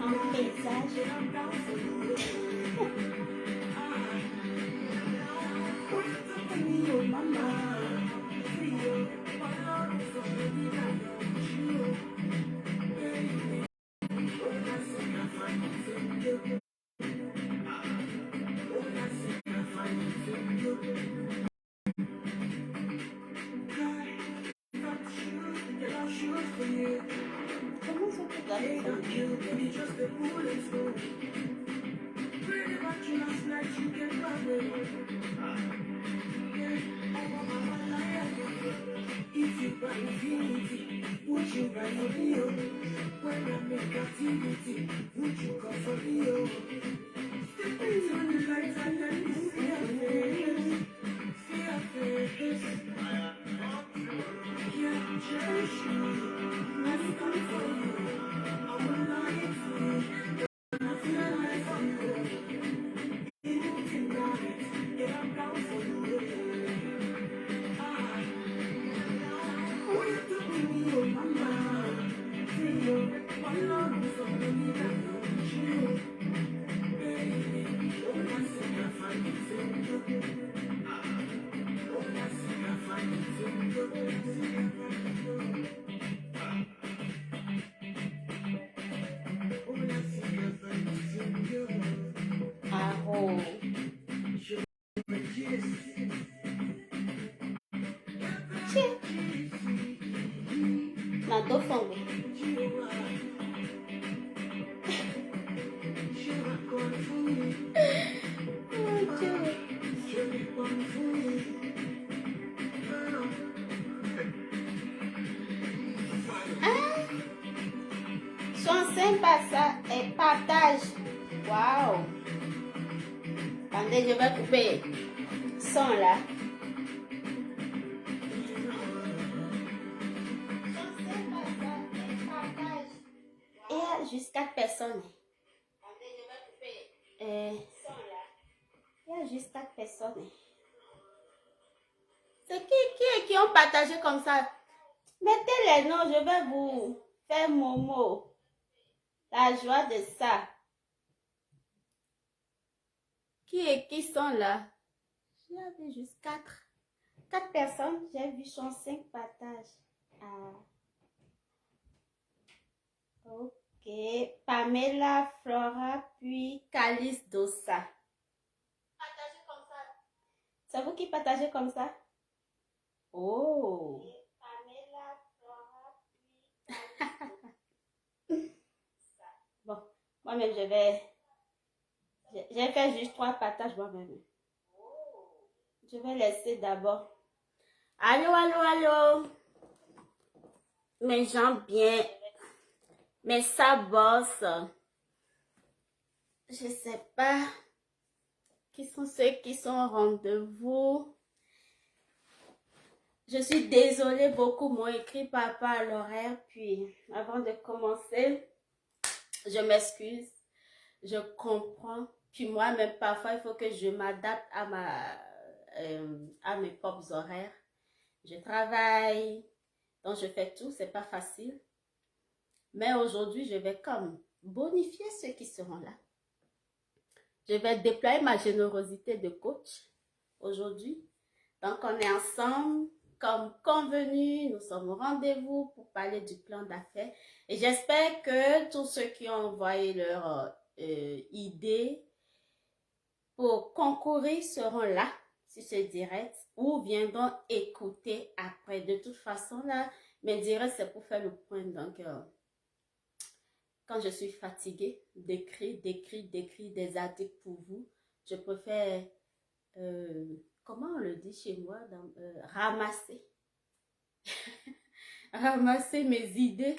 Un paysage. Comment ça peut aller ça? Ah oh. Tiens. Na do fome. Oh, Dieu. Ah, son sympa ça et partage. Waouh. Attendez, je vais couper son là. Il y a juste 4 personnes. Il y a juste 4 personnes. C'est qui ont partagé comme ça? Mettez les noms, je vais vous faire mon mot. La joie de ça. Qui sont là? J'avais juste 4 personnes. J'ai vu son 5 partages. Ah. Ok. Pamela, Flora, puis Calice Dossa. Partagez comme ça. C'est vous qui partagez comme ça? Oh. Pamela, Flora, puis bon, moi-même, j'ai fait juste 3 partages moi-même. Je vais laisser d'abord. Allô, allô, allô. Mes gens bien. Mais ça bosse. Je sais pas qui sont ceux qui sont au rendez-vous. Je suis désolée, beaucoup m'ont écrit par rapport à l'horaire. Puis, avant de commencer, je m'excuse. Je comprends. Puis moi-même, parfois, il faut que je m'adapte à mes propres horaires. Je travaille, donc je fais tout. C'est pas facile. Mais aujourd'hui, je vais comme bonifier ceux qui seront là. Je vais déployer ma générosité de coach aujourd'hui. Donc, on est ensemble, comme convenu. Nous sommes au rendez-vous pour parler du plan d'affaires. Et j'espère que tous ceux qui ont envoyé leur idée pour concourir seront là, sur ce direct, ou viendront écouter après. De toute façon, là, mes directs, c'est pour faire le point. Donc, quand je suis fatiguée d'écrire des articles pour vous, je préfère, comment on le dit chez moi, ramasser. ramasser mes idées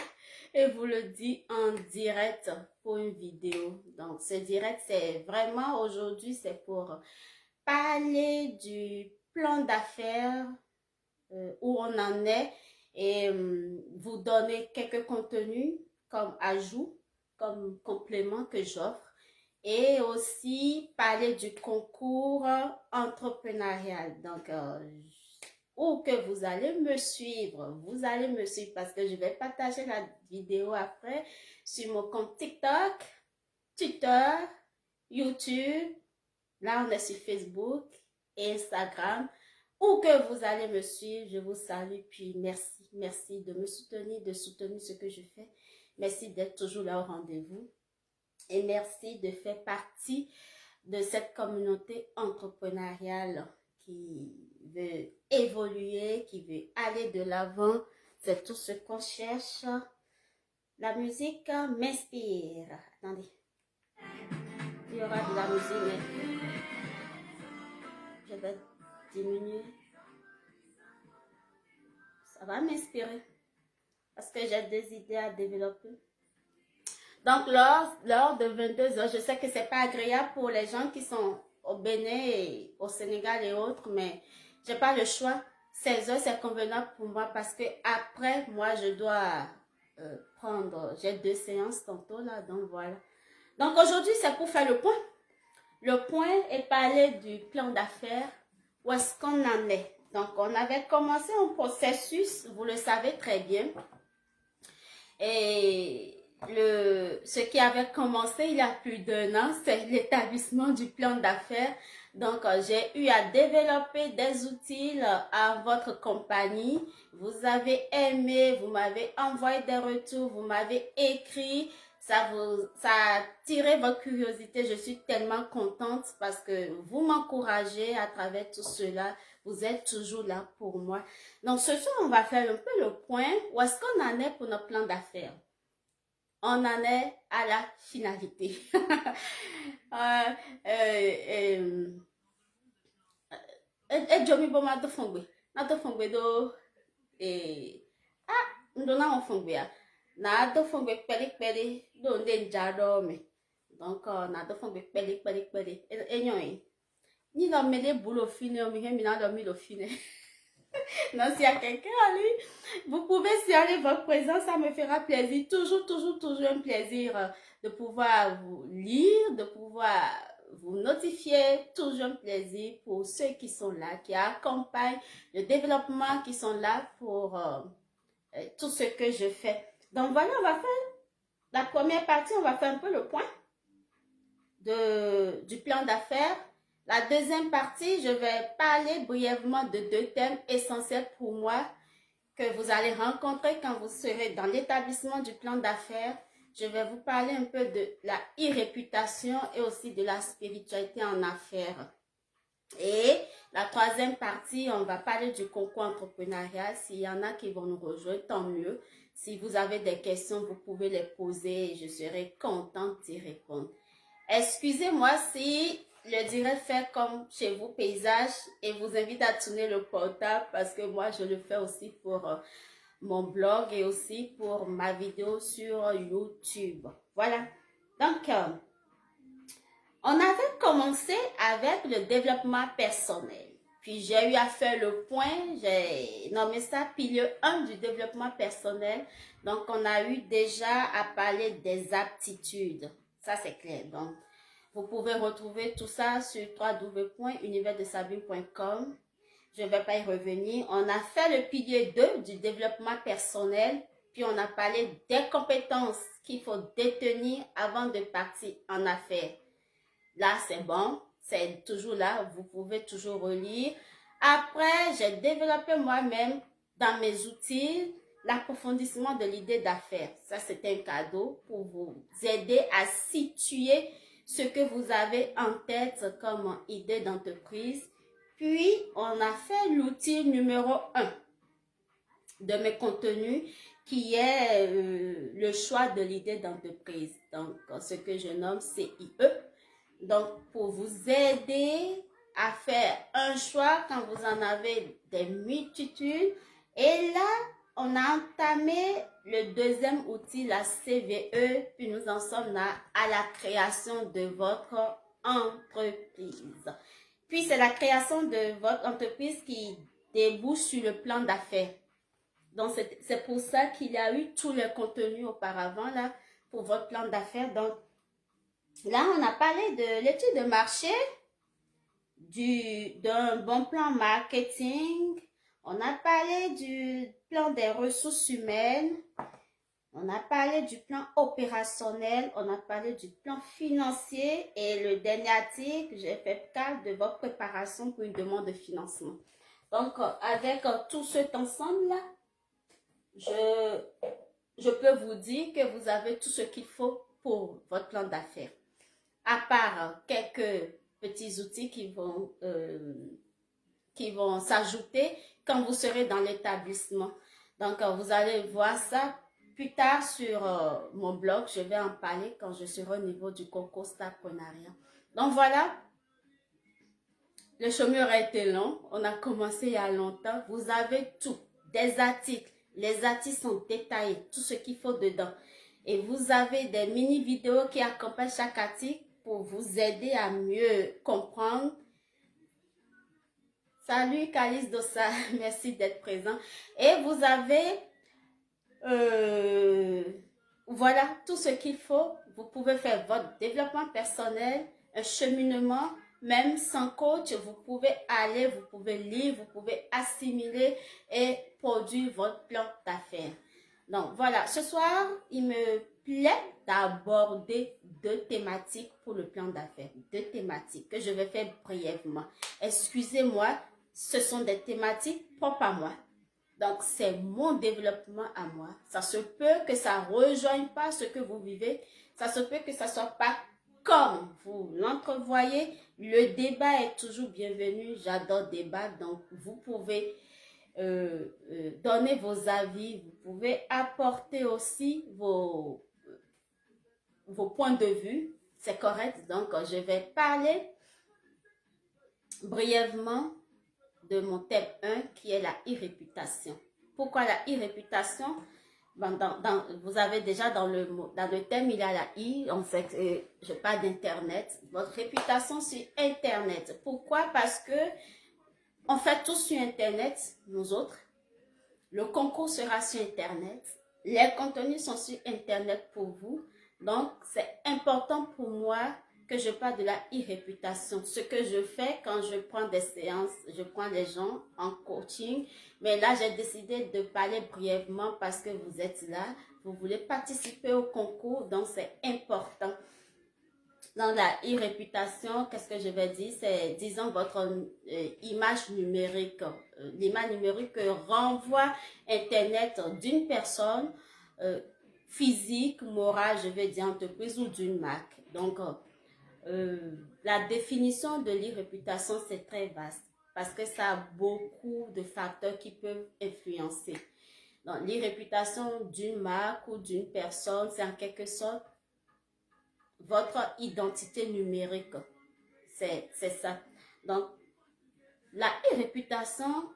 et vous le dire en direct pour une vidéo. Donc, ce direct, c'est vraiment aujourd'hui, c'est pour parler du plan d'affaires, où on en est et vous donner quelques contenus comme ajout, comme complément que j'offre et aussi parler du concours entrepreneurial. Donc, ou que vous allez me suivre parce que je vais partager la vidéo après sur mon compte TikTok, Twitter, YouTube. Là, on est sur Facebook et Instagram. Où que vous allez me suivre, je vous salue. Puis merci, merci de me soutenir, de soutenir ce que je fais. Merci d'être toujours là au rendez-vous. Et merci de faire partie de cette communauté entrepreneuriale qui veut évoluer, qui veut aller de l'avant. C'est tout ce qu'on cherche. La musique m'inspire. Attendez. Il y aura de la musique, mais je vais diminuer. Ça va m'inspirer parce que j'ai des idées à développer. Donc, lors de 22 heures, je sais que c'est pas agréable pour les gens qui sont au Bénin et au Sénégal et autres, mais j'ai pas le choix. 16 heures, c'est convenable pour moi parce que après, moi, je dois prendre, j'ai 2 séances tantôt là, donc voilà. Donc, aujourd'hui, c'est pour faire le point. Le point est parler du plan d'affaires, où est-ce qu'on en est. Donc, on avait commencé un processus, vous le savez très bien, et ce qui avait commencé il y a plus d'1 an, c'est l'établissement du plan d'affaires. Donc, j'ai eu à développer des outils à votre compagnie. Vous avez aimé, vous m'avez envoyé des retours, vous m'avez écrit. Ça a tiré votre curiosité. Je suis tellement contente parce que vous m'encouragez à travers tout cela. Vous êtes toujours là pour moi. Donc, ce soir, on va faire un peu le point. Où est-ce qu'on en est pour notre plan d'affaires? On en est à la finalité. Jomi bo ma do fongbe. Na do fongbe do ndo na fongbe ya. Na do fongbe peli peli do nde njado me. Donc na do fongbe peli peli peli. Enyoy. Ni lo mele boulot fini o mi he mi na do mi lo fini. Non, s'il y a quelqu'un à lui, vous pouvez signaler votre présence, ça me fera plaisir. Toujours, toujours, toujours un plaisir de pouvoir vous lire, de pouvoir vous notifier. Toujours un plaisir pour ceux qui sont là, qui accompagnent le développement, qui sont là pour tout ce que je fais. Donc voilà, on va faire la première partie, on va faire un peu le point du plan d'affaires. La deuxième partie, je vais parler brièvement de 2 thèmes essentiels pour moi que vous allez rencontrer quand vous serez dans l'établissement du plan d'affaires. Je vais vous parler un peu de la e-réputation et aussi de la spiritualité en affaires. Et la troisième partie, on va parler du concours entrepreneurial. S'il y en a qui vont nous rejoindre, tant mieux. Si vous avez des questions, vous pouvez les poser et je serai contente d'y répondre. Excusez-moi si le direct fait comme chez vous, paysage, et vous invite à tourner le portable parce que moi, je le fais aussi pour mon blog et aussi pour ma vidéo sur YouTube. Voilà. Donc, on avait commencé avec le développement personnel. Puis, j'ai eu à faire le point, j'ai nommé ça pilier 1 du développement personnel. Donc, on a eu déjà à parler des aptitudes. Ça, c'est clair. Donc, vous pouvez retrouver tout ça sur www.universdesabine.com. Je ne vais pas y revenir. On a fait le pilier 2 du développement personnel. Puis, on a parlé des compétences qu'il faut détenir avant de partir en affaires. Là, c'est bon. C'est toujours là. Vous pouvez toujours relire. Après, j'ai développé moi-même dans mes outils l'approfondissement de l'idée d'affaires. Ça, c'est un cadeau pour vous aider à situer ce que vous avez en tête comme idée d'entreprise. Puis, on a fait l'outil numéro 1 de mes contenus qui est le choix de l'idée d'entreprise. Donc, ce que je nomme CIE. Donc, pour vous aider à faire un choix quand vous en avez des multitudes Et là, on a entamé le deuxième outil, la CVE, puis nous en sommes là à la création de votre entreprise. Puis c'est la création de votre entreprise qui débouche sur le plan d'affaires. Donc c'est pour ça qu'il y a eu tout le contenu auparavant là pour votre plan d'affaires. Donc là, on a parlé de l'étude de marché, d'un bon plan marketing. On a parlé du plan des ressources humaines. On a parlé du plan opérationnel. On a parlé du plan financier. Et le dernier article, j'ai fait cas de votre préparation pour une demande de financement. Donc, avec tout cet ensemble-là, je peux vous dire que vous avez tout ce qu'il faut pour votre plan d'affaires. À part quelques petits outils qui vont s'ajouter quand vous serez dans l'établissement. Donc, vous allez voir ça plus tard sur mon blog. Je vais en parler quand je serai au niveau du concours Starpreneuriat. Donc, voilà. Le chemin a été long. On a commencé il y a longtemps. Vous avez tout. Des articles. Les articles sont détaillés. Tout ce qu'il faut dedans. Et vous avez des mini-vidéos qui accompagnent chaque article pour vous aider à mieux comprendre. Salut Calice Dossa, merci d'être présent. Et vous avez, voilà, tout ce qu'il faut. Vous pouvez faire votre développement personnel, un cheminement, même sans coach. Vous pouvez aller, vous pouvez lire, vous pouvez assimiler et produire votre plan d'affaires. Donc voilà, ce soir, il me plaît d'aborder deux thématiques pour le plan d'affaires. Deux thématiques que je vais faire brièvement. Excusez-moi, ce sont des thématiques propres à moi. Donc, c'est mon développement à moi. Ça se peut que ça ne rejoigne pas ce que vous vivez. Ça se peut que ça ne soit pas comme vous l'entrevoyez. Le débat est toujours bienvenu. J'adore débattre. Donc, vous pouvez donner vos avis. Vous pouvez apporter aussi vos points de vue. C'est correct. Donc, je vais parler brièvement de mon thème 1 qui est la e-réputation. Pourquoi la e-réputation? Vous avez déjà dans le thème, il y a la i, on sait que je parle d'internet, votre réputation sur internet. Pourquoi? Parce que on fait tout sur internet, nous autres. Le concours sera sur internet. Les contenus sont sur internet pour vous. Donc, c'est important pour moi que je parle de la e-réputation. Ce que je fais quand je prends des séances, je prends les gens en coaching. Mais là, j'ai décidé de parler brièvement parce que vous êtes là. Vous voulez participer au concours, donc c'est important. Dans la e-réputation, qu'est-ce que je vais dire? C'est, disons, votre image numérique. L'image numérique renvoie Internet d'une personne physique, morale, je vais dire entreprise ou d'une marque. Donc, la définition de l'e-réputation, c'est très vaste parce que ça a beaucoup de facteurs qui peuvent influencer. Donc, l'e-réputation d'une marque ou d'une personne, c'est en quelque sorte votre identité numérique. C'est ça. Donc, la e-réputation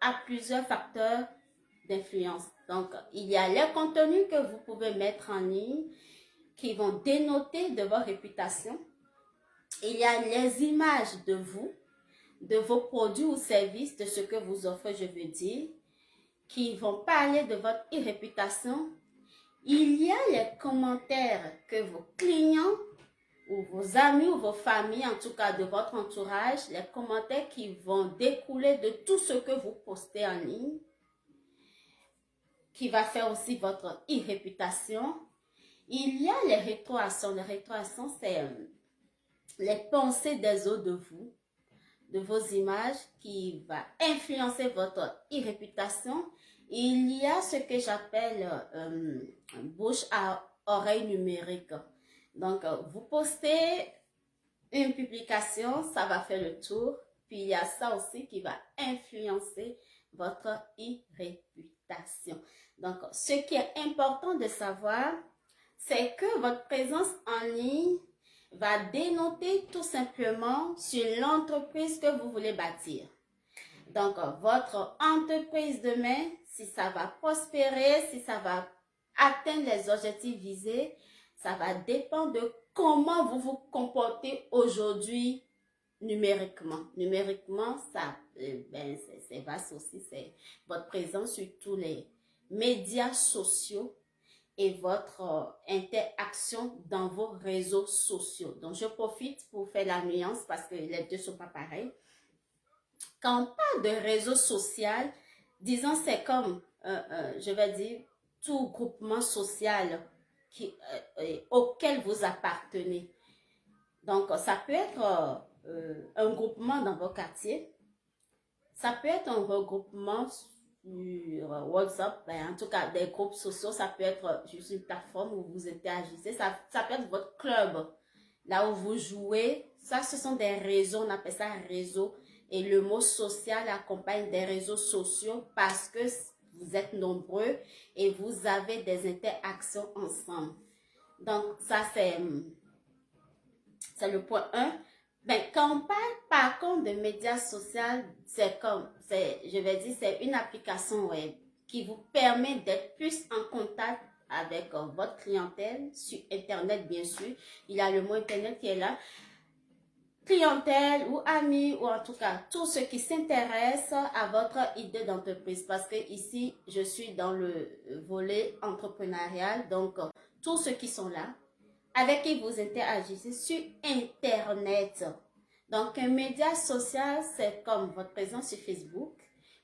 a plusieurs facteurs d'influence. Donc, il y a les contenus que vous pouvez mettre en ligne qui vont dénoter de votre réputation. Il y a les images de vous, de vos produits ou services, de ce que vous offrez, je veux dire, qui vont parler de votre e-réputation. Il y a les commentaires que vos clients ou vos amis ou vos familles, en tout cas de votre entourage, les commentaires qui vont découler de tout ce que vous postez en ligne, qui va faire aussi votre e-réputation. Il y a les rétroactions. Les rétroactions, c'est les pensées des autres de vous, de vos images, qui va influencer votre e-réputation. Il y a ce que j'appelle bouche à oreille numérique. Donc, vous postez une publication, ça va faire le tour. Puis, il y a ça aussi qui va influencer votre e-réputation. Donc, ce qui est important de savoir, c'est que votre présence en ligne va dénoter tout simplement sur l'entreprise que vous voulez bâtir. Donc, votre entreprise demain, si ça va prospérer, si ça va atteindre les objectifs visés, ça va dépendre de comment vous vous comportez aujourd'hui numériquement. Numériquement, ça, c'est vaste aussi, c'est votre présence sur tous les médias sociaux et votre interaction dans vos réseaux sociaux. Donc, je profite pour faire la nuance parce que les deux ne sont pas pareils. Quand on parle de réseau social, disons c'est comme, je vais dire, tout groupement social auquel vous appartenez. Donc, ça peut être un groupement dans vos quartiers, ça peut être un regroupement sur WhatsApp, en tout cas des groupes sociaux, ça peut être juste une plateforme où vous interagissez, ça peut être votre club, là où vous jouez. Ça, ce sont des réseaux, on appelle ça un réseau. Et le mot social accompagne des réseaux sociaux parce que vous êtes nombreux et vous avez des interactions ensemble. Donc, ça, c'est le point 1. Ben, quand on parle par contre de médias sociaux, je vais dire, c'est une application web qui vous permet d'être plus en contact avec votre clientèle sur Internet, bien sûr. Il y a le mot Internet qui est là. Clientèle ou amis ou en tout cas tous ceux qui s'intéressent à votre idée d'entreprise, parce que ici je suis dans le volet entrepreneurial, donc tous ceux qui sont là avec qui vous interagissez sur Internet. Donc un média social, c'est comme votre présence sur Facebook,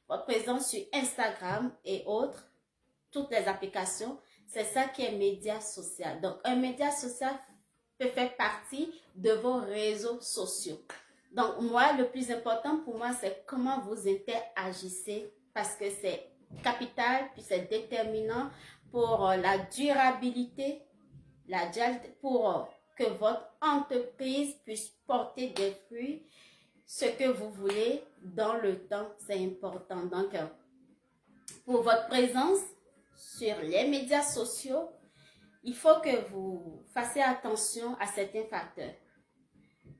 votre présence sur Instagram et autres, toutes les applications. C'est ça qui est média social. Donc un média social peut faire partie de vos réseaux sociaux. Donc, moi, le plus important pour moi, c'est comment vous interagissez parce que c'est capital, puis c'est déterminant pour la durabilité, pour que votre entreprise puisse porter des fruits, ce que vous voulez dans le temps, c'est important. Donc, pour votre présence sur les médias sociaux, il faut que vous fassiez attention à certains facteurs.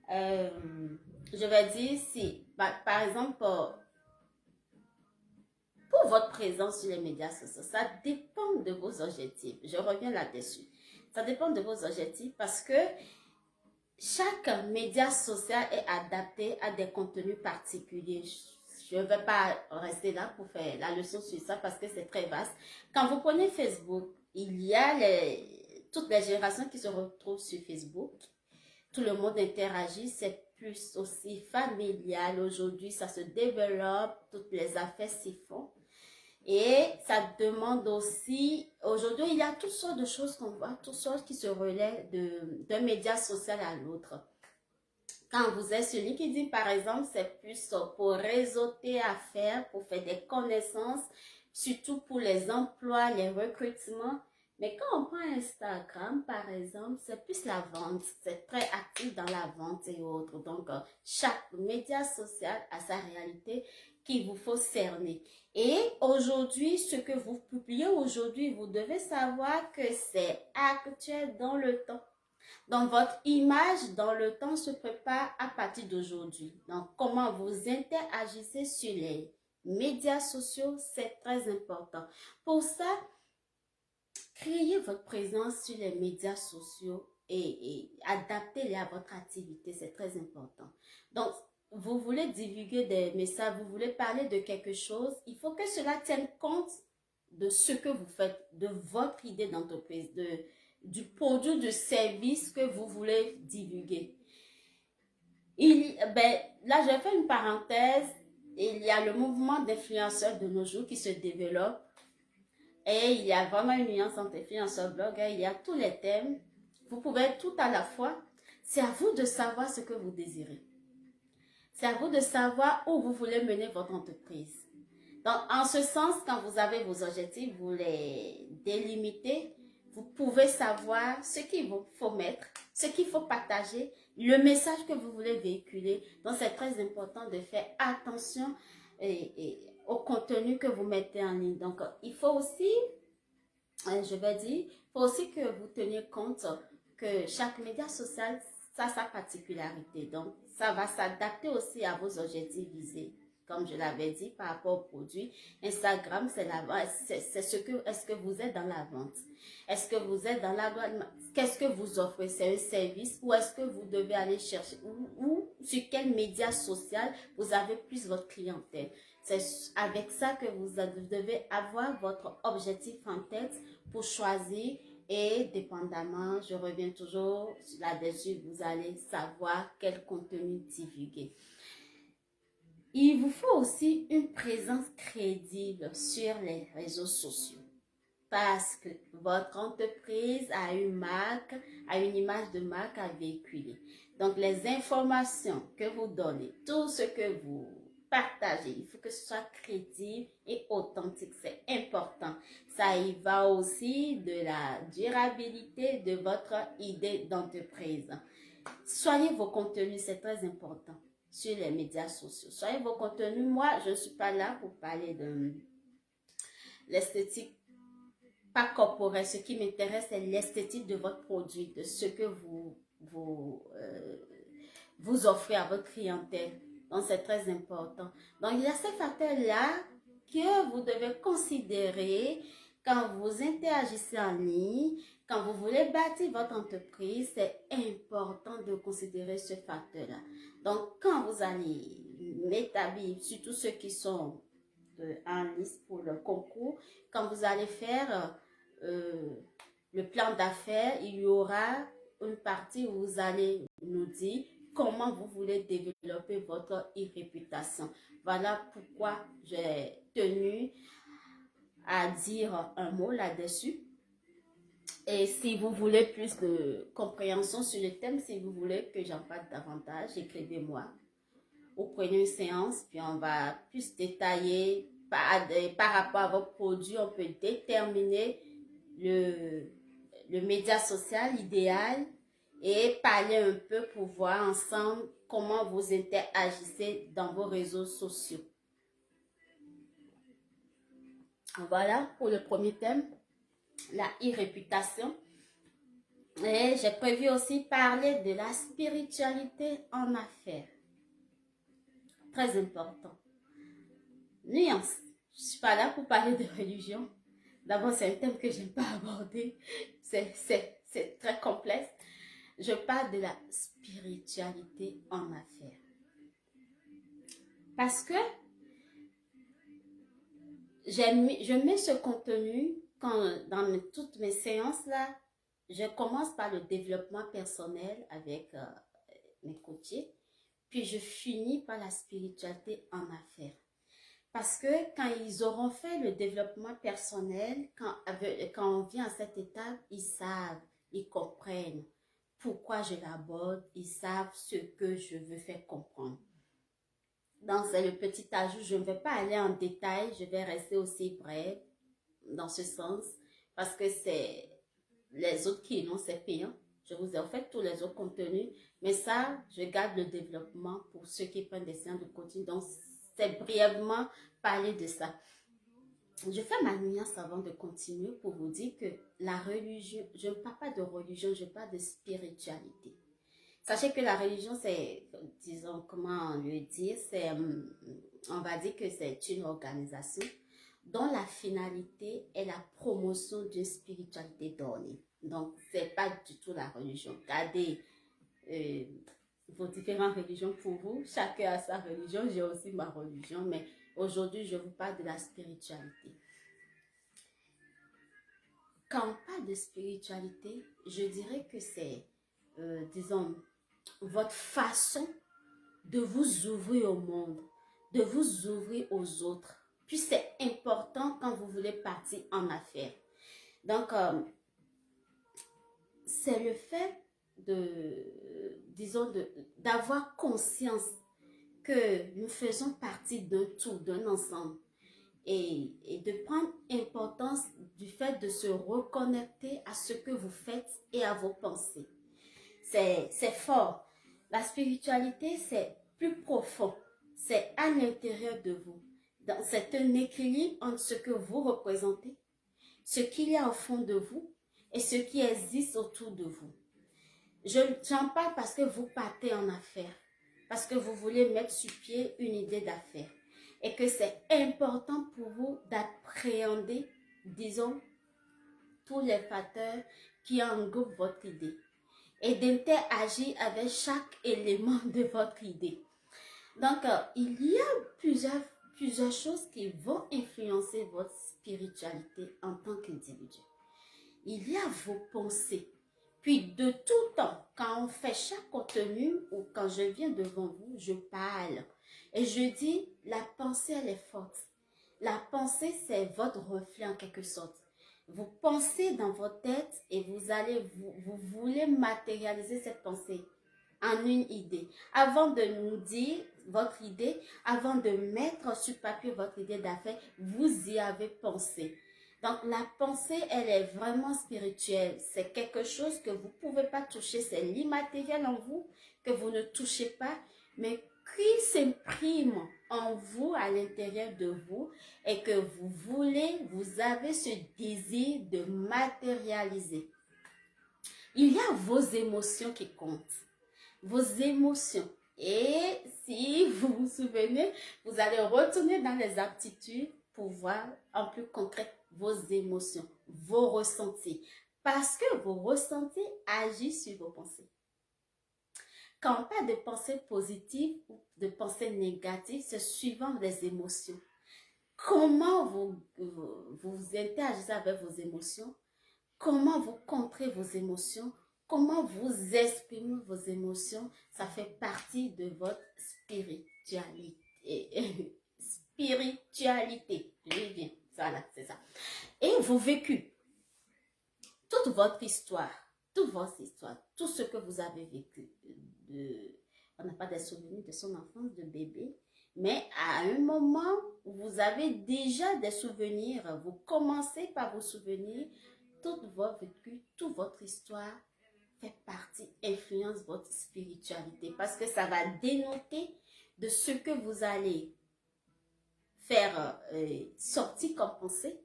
Je vais dire si, par exemple, pour votre présence sur les médias sociaux, ça dépend de vos objectifs. Je reviens là-dessus. Ça dépend de vos objectifs parce que chaque média social est adapté à des contenus particuliers. Je ne vais pas rester là pour faire la leçon sur ça parce que c'est très vaste. Quand vous prenez Facebook, il y a toutes les générations qui se retrouvent sur Facebook. Tout le monde interagit, c'est plus aussi familial. Aujourd'hui, ça se développe, toutes les affaires s'y font. Et ça demande aussi, aujourd'hui, il y a toutes sortes de choses qu'on voit, toutes sortes qui se relaient d'un média social à l'autre. Quand vous êtes sur LinkedIn, par exemple, c'est plus pour réseauter affaires, pour faire des connaissances, surtout pour les emplois, les recrutements. Mais quand on prend Instagram, par exemple, c'est plus la vente. C'est très actif dans la vente et autres. Donc, chaque média social a sa réalité qu'il vous faut cerner. Et aujourd'hui, ce que vous publiez aujourd'hui, vous devez savoir que c'est actuel dans le temps. Donc, votre image dans le temps se prépare à partir d'aujourd'hui. Donc, comment vous interagissez sur les médias sociaux, c'est très important. Pour ça, créez votre présence sur les médias sociaux et adaptez-les à votre activité, c'est très important. Donc, vous voulez divulguer des messages, vous voulez parler de quelque chose, il faut que cela tienne compte de ce que vous faites, de votre idée d'entreprise, du produit, du service que vous voulez divulguer. Là, je vais faire une parenthèse. Il y a le mouvement d'influenceurs de nos jours qui se développe. Et il y a vraiment une nuance entre influenceurs, blogueurs. Il y a tous les thèmes. Vous pouvez être tout à la fois. C'est à vous de savoir ce que vous désirez. C'est à vous de savoir où vous voulez mener votre entreprise. Donc, en ce sens, quand vous avez vos objectifs, vous les délimitez. Vous pouvez savoir ce qu'il faut mettre, ce qu'il faut partager, le message que vous voulez véhiculer. Donc, c'est très important de faire attention au contenu que vous mettez en ligne. Donc, il faut aussi, je vais dire, il faut aussi que vous teniez compte que chaque média social a sa particularité. Donc, ça va s'adapter aussi à vos objectifs visés. comme je l'avais dit, par rapport aux produits. Instagram, c'est est-ce que vous êtes dans la vente? Est-ce que vous êtes dans l'agroalimentaire? Qu'est-ce que vous offrez? C'est un service ou est-ce que vous devez aller chercher ou sur quel média social vous avez plus votre clientèle? C'est avec ça que vous devez avoir votre objectif en tête pour choisir et dépendamment, je reviens toujours là-dessus, vous allez savoir quel contenu divulguer. Il vous faut aussi une présence crédible sur les réseaux sociaux parce que votre entreprise a une marque, a une image de marque à véhiculer. Donc, les informations que vous donnez, tout ce que vous partagez, il faut que ce soit crédible et authentique. C'est important. Ça y va aussi de la durabilité de votre idée d'entreprise. Soyez vos contenus, c'est très important sur les médias sociaux. Soyez vos contenus. Moi, je ne suis pas là pour parler de l'esthétique pas corporelle. Ce qui m'intéresse, c'est l'esthétique de votre produit, de ce que vous offrez à votre clientèle. Donc, c'est très important. Donc, il y a ces facteurs-là que vous devez considérer quand vous interagissez en ligne, quand vous voulez bâtir votre entreprise. C'est important de considérer ce facteur-là. Donc, quand vous allez m'établir, surtout ceux qui sont en liste pour le concours, quand vous allez faire le plan d'affaires, il y aura une partie où vous allez nous dire comment vous voulez développer votre e-réputation. Voilà pourquoi j'ai tenu à dire un mot là-dessus. Et si vous voulez plus de compréhension sur le thème, si vous voulez que j'en parle davantage, écrivez-moi ou prenez une séance, puis on va plus détailler par rapport à vos produits. On peut déterminer le média social idéal et parler un peu pour voir ensemble comment vous interagissez dans vos réseaux sociaux. Voilà pour le premier thème, la e-réputation. Et j'ai prévu aussi parler de la spiritualité en affaires. Très important. Nuance. Je ne suis pas là pour parler de religion. D'abord, c'est un thème que je n'aime pas aborder. C'est très complexe. Je parle de la spiritualité en affaires. Parce que je mets ce contenu dans toutes mes séances là. Je commence par le développement personnel avec mes coachés. Puis je finis par la spiritualité en affaires. Parce que quand ils auront fait le développement personnel, quand on vient à cette étape, ils savent, ils comprennent pourquoi je l'aborde, ils savent ce que je veux faire comprendre. Donc, c'est le petit ajout. Je ne vais pas aller en détail, je vais rester aussi brève dans ce sens parce que c'est les autres qui l'ont, c'est payant. Je vous ai offert tous les autres contenus, mais ça, je garde le développement pour ceux qui prennent des séances de coaching. Donc, c'est brièvement parler de ça. Je fais ma nuance avant de continuer pour vous dire que la religion, je ne parle pas de religion, je parle de spiritualité. Sachez que la religion, c'est, disons, comment le dire, c'est, on va dire que c'est une organisation dont la finalité est la promotion d'une spiritualité donnée. Donc, c'est pas du tout la religion. Gardez vos différentes religions pour vous. Chacun a sa religion. J'ai aussi ma religion, mais aujourd'hui, je vous parle de la spiritualité. Quand on parle de spiritualité, je dirais que c'est, disons, votre façon de vous ouvrir au monde, de vous ouvrir aux autres. Puis c'est important quand vous voulez partir en affaires. Donc, c'est le fait d'avoir conscience que nous faisons partie d'un tout, d'un ensemble. Et de prendre importance du fait de se reconnecter à ce que vous faites et à vos pensées. C'est fort. La spiritualité, c'est plus profond. C'est à l'intérieur de vous. C'est un équilibre entre ce que vous représentez, ce qu'il y a au fond de vous et ce qui existe autour de vous. J'en parle parce que vous partez en affaires, parce que vous voulez mettre sur pied une idée d'affaires. et que c'est important pour vous d'appréhender, disons, tous les facteurs qui englobent votre idée et d'interagir avec chaque élément de votre idée. Donc, il y a plusieurs choses qui vont influencer votre spiritualité en tant qu'individu. Il y a vos pensées. Puis, de tout temps, quand on fait chaque contenu ou quand je viens devant vous, je parle. Et je dis, la pensée, elle est forte. La pensée, c'est votre reflet en quelque sorte. Vous pensez dans votre tête et vous voulez matérialiser cette pensée en une idée. Avant de nous dire votre idée, avant de mettre sur papier votre idée d'affaires, vous y avez pensé. Donc, la pensée, elle est vraiment spirituelle. C'est quelque chose que vous ne pouvez pas toucher. C'est l'immatériel en vous que vous ne touchez pas, mais qui s'imprime en vous, à l'intérieur de vous, et que vous avez ce désir de matérialiser. Il y a vos émotions qui comptent. Vos émotions. Et si vous vous souvenez, vous allez retourner dans les aptitudes pour voir en plus concret vos émotions, vos ressentis. Parce que vos ressentis agissent sur vos pensées. Quand on parle de pensée positive ou de pensée négative, c'est suivant les émotions. Comment vous interagissez avec vos émotions? Comment vous contrez vos émotions? Comment vous exprimez vos émotions? Ça fait partie de votre spiritualité. Spiritualité. Je dis bien. Voilà, c'est ça. Et vos vécus. Toute votre histoire. Toute votre histoire. Tout ce que vous avez vécu. On n'a pas des souvenirs de son enfance, de bébé. Mais à un moment, vous avez déjà des souvenirs. Vous commencez par vos souvenirs. Tout votre vécu, toute votre histoire fait partie, influence votre spiritualité. Parce que ça va dénoter de ce que vous allez faire sortir comme pensée.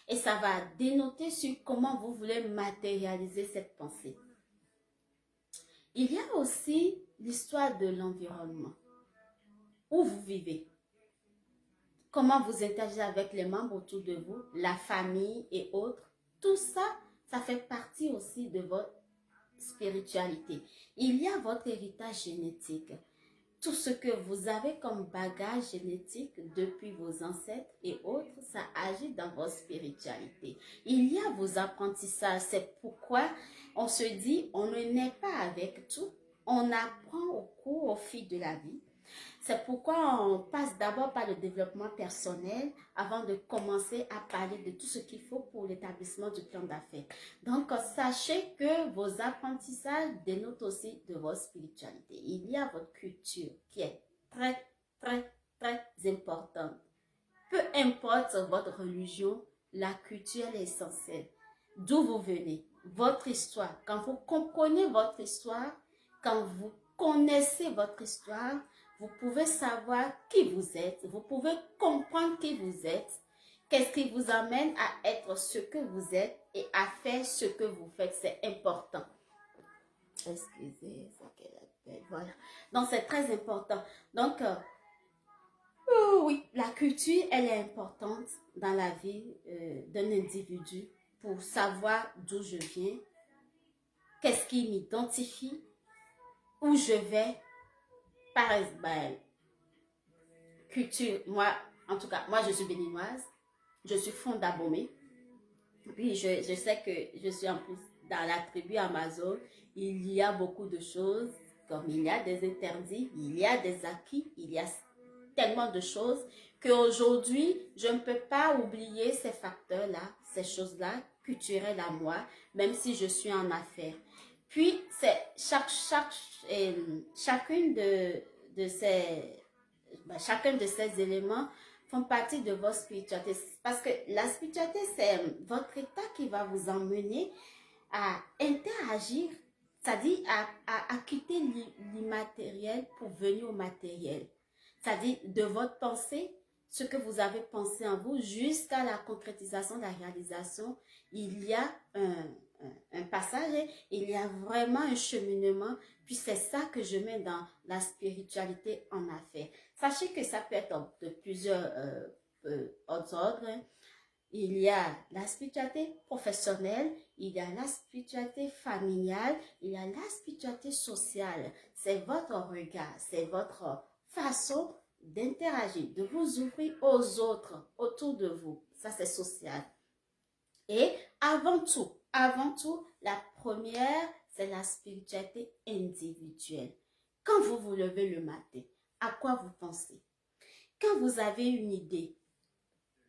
Et ça va dénoter sur comment vous voulez matérialiser cette pensée. Il y a aussi l'histoire de l'environnement. Où vous vivez. Comment vous interagissez avec les membres autour de vous, la famille et autres. Tout ça, ça fait partie aussi de votre spiritualité. Il y a votre héritage génétique. Tout ce que vous avez comme bagage génétique depuis vos ancêtres et autres, ça agit dans votre spiritualité. Il y a vos apprentissages. C'est pourquoi on se dit, on ne naît pas avec tout. On apprend au fil de la vie. C'est pourquoi on passe d'abord par le développement personnel avant de commencer à parler de tout ce qu'il faut pour l'établissement du plan d'affaires. Donc, sachez que vos apprentissages dénotent aussi de votre spiritualité. Il y a votre culture qui est très, très, très importante. Peu importe votre religion, la culture est essentielle. D'où vous venez, votre histoire. Quand vous comprenez votre histoire, quand vous connaissez votre histoire, vous pouvez savoir qui vous êtes, vous pouvez comprendre qui vous êtes, qu'est-ce qui vous amène à être ce que vous êtes et à faire ce que vous faites. C'est important. Excusez, voilà. Donc, c'est très important. Donc, oui, la culture, elle est importante dans la vie d'un individu pour savoir d'où je viens, qu'est-ce qui m'identifie, où je vais. Par exemple, culture, moi, en tout cas, moi je suis béninoise, je suis fondabomée, puis je sais que je suis en plus dans la tribu Amazon, il y a beaucoup de choses, comme il y a des interdits, il y a des acquis, il y a tellement de choses qu'aujourd'hui, je ne peux pas oublier ces facteurs-là, ces choses-là, culturelles à moi, même si je suis en affaires. Puis, c'est chacune de chacun de ces éléments font partie de votre spiritualité. Parce que la spiritualité, c'est votre état qui va vous emmener à interagir, c'est-à-dire à quitter l'immatériel pour venir au matériel. C'est-à-dire de votre pensée ce que vous avez pensé en vous jusqu'à la concrétisation, la réalisation, il y a un passage, il y a vraiment un cheminement. Puis c'est ça que je mets dans la spiritualité en affaires. Sachez que ça peut être de plusieurs autres ordres. Il y a la spiritualité professionnelle, il y a la spiritualité familiale, il y a la spiritualité sociale. C'est votre regard, c'est votre façon d'interagir, de vous ouvrir aux autres autour de vous. Ça, c'est social. Et avant tout, la première, c'est la spiritualité individuelle. Quand vous vous levez le matin, à quoi vous pensez? Quand vous avez une idée,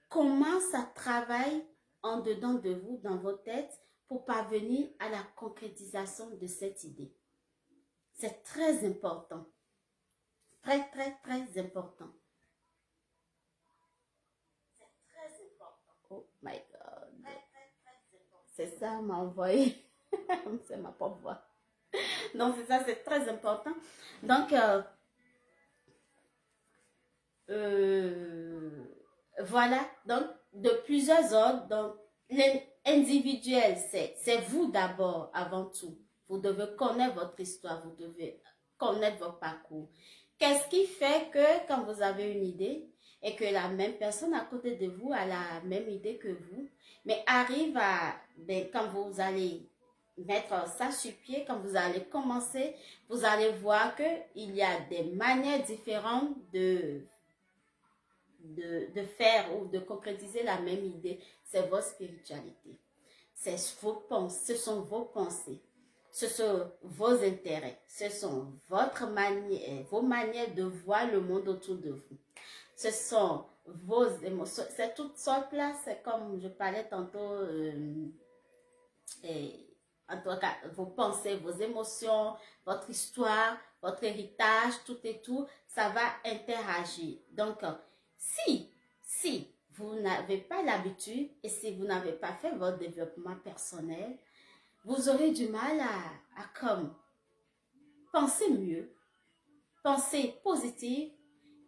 comment ça travaille en dedans de vous, dans vos têtes, pour parvenir à la concrétisation de cette idée? C'est très important. Très, très, très important. C'est très important. Oh my God. Très, très, très important. C'est ça, m'a envoyé. C'est ma propre voix. Donc, c'est ça, c'est très important. Donc, voilà. Donc, de plusieurs ordres. Donc, l'individuel, c'est vous d'abord, avant tout. Vous devez connaître votre histoire, vous devez connaître votre parcours. Qu'est-ce qui fait que quand vous avez une idée et que la même personne à côté de vous a la même idée que vous, mais arrive à, ben, quand vous allez mettre ça sur pied, quand vous allez commencer, vous allez voir qu'il y a des manières différentes de faire ou de concrétiser la même idée. C'est votre spiritualité. Ce sont vos pensées. Ce sont vos intérêts. Ce sont vos manières de voir le monde autour de vous. Ce sont vos émotions. C'est toutes sortes là. C'est comme je parlais tantôt. En tout cas, vos pensées, vos émotions, votre histoire, votre héritage, tout et tout, ça va interagir. Donc, si vous n'avez pas l'habitude et si vous n'avez pas fait votre développement personnel, vous aurez du mal à comme penser mieux, penser positif,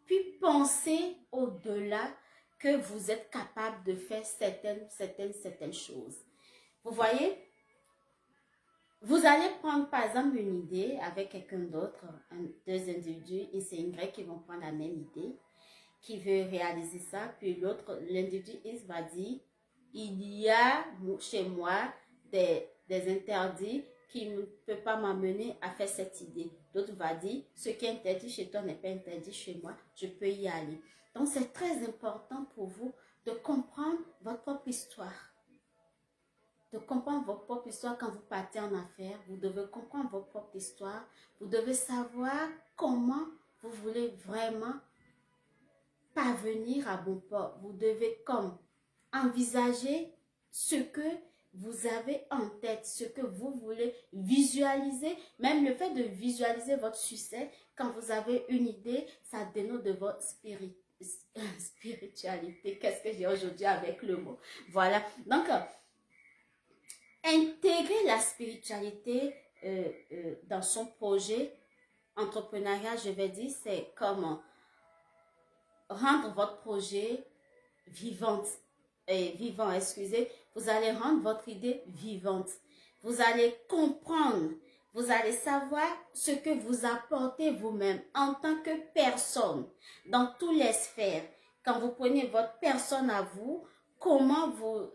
puis penser au-delà que vous êtes capable de faire certaines choses. Vous voyez, vous allez prendre par exemple une idée avec quelqu'un d'autre, deux individus, X et Y qui vont prendre la même idée, qui veut réaliser ça, puis l'autre, l'individu X va dire, il y a chez moi des interdits qui ne peuvent pas m'amener à faire cette idée. L'autre va dire, ce qui est interdit chez toi n'est pas interdit chez moi, je peux y aller. Donc c'est très important pour vous de comprendre votre propre histoire. De comprendre votre propre histoire quand vous partez en affaires. Vous devez comprendre votre propre histoire. Vous devez savoir comment vous voulez vraiment parvenir à bon port. Vous devez comme envisager ce que vous avez en tête, ce que vous voulez visualiser. Même le fait de visualiser votre succès, quand vous avez une idée, ça dénote de votre spiritualité. Qu'est-ce que j'ai aujourd'hui avec le mot? Voilà. Donc, intégrer la spiritualité dans son projet entrepreneurial, je vais dire, c'est comment rendre votre projet vivant, excusez, vous allez rendre votre idée vivante. Vous allez comprendre, vous allez savoir ce que vous apportez vous-même en tant que personne dans toutes les sphères. Quand vous prenez votre personne à vous, comment vous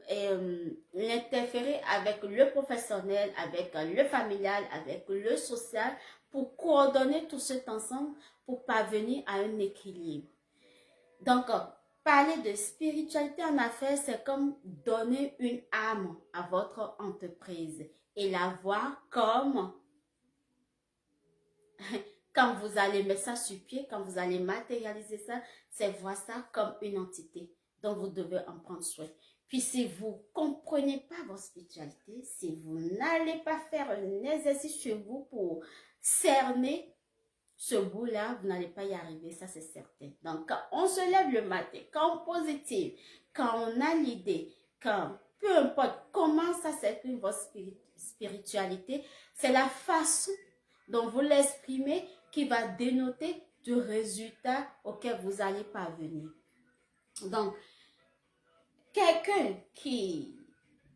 l'interférez avec le professionnel, avec le familial, avec le social, pour coordonner tout cet ensemble, pour parvenir à un équilibre. Donc, parler de spiritualité en affaires, c'est comme donner une âme à votre entreprise et la voir comme, quand vous allez mettre ça sur pied, quand vous allez matérialiser ça, c'est voir ça comme une entité. Donc, vous devez en prendre soin. Puis, si vous ne comprenez pas votre spiritualité, si vous n'allez pas faire un exercice chez vous pour cerner ce bout-là, vous n'allez pas y arriver, ça c'est certain. Donc, quand on se lève le matin, quand on positive, quand on a l'idée, quand, peu importe comment ça s'exprime votre spiritualité, c'est la façon dont vous l'exprimez qui va dénoter du résultat auquel vous allez parvenir. Donc, quelqu'un qui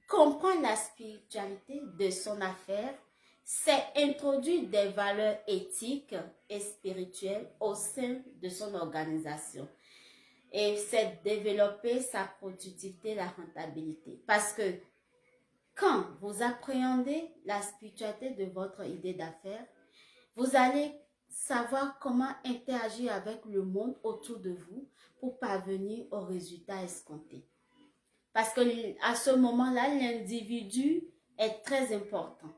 comprend la spiritualité de son affaire, c'est introduire des valeurs éthiques et spirituelles au sein de son organisation. Et c'est développer sa productivité, la rentabilité. Parce que quand vous appréhendez la spiritualité de votre idée d'affaires, vous allez savoir comment interagir avec le monde autour de vous pour parvenir au résultat escompté. Parce que à ce moment-là, l'individu est très important.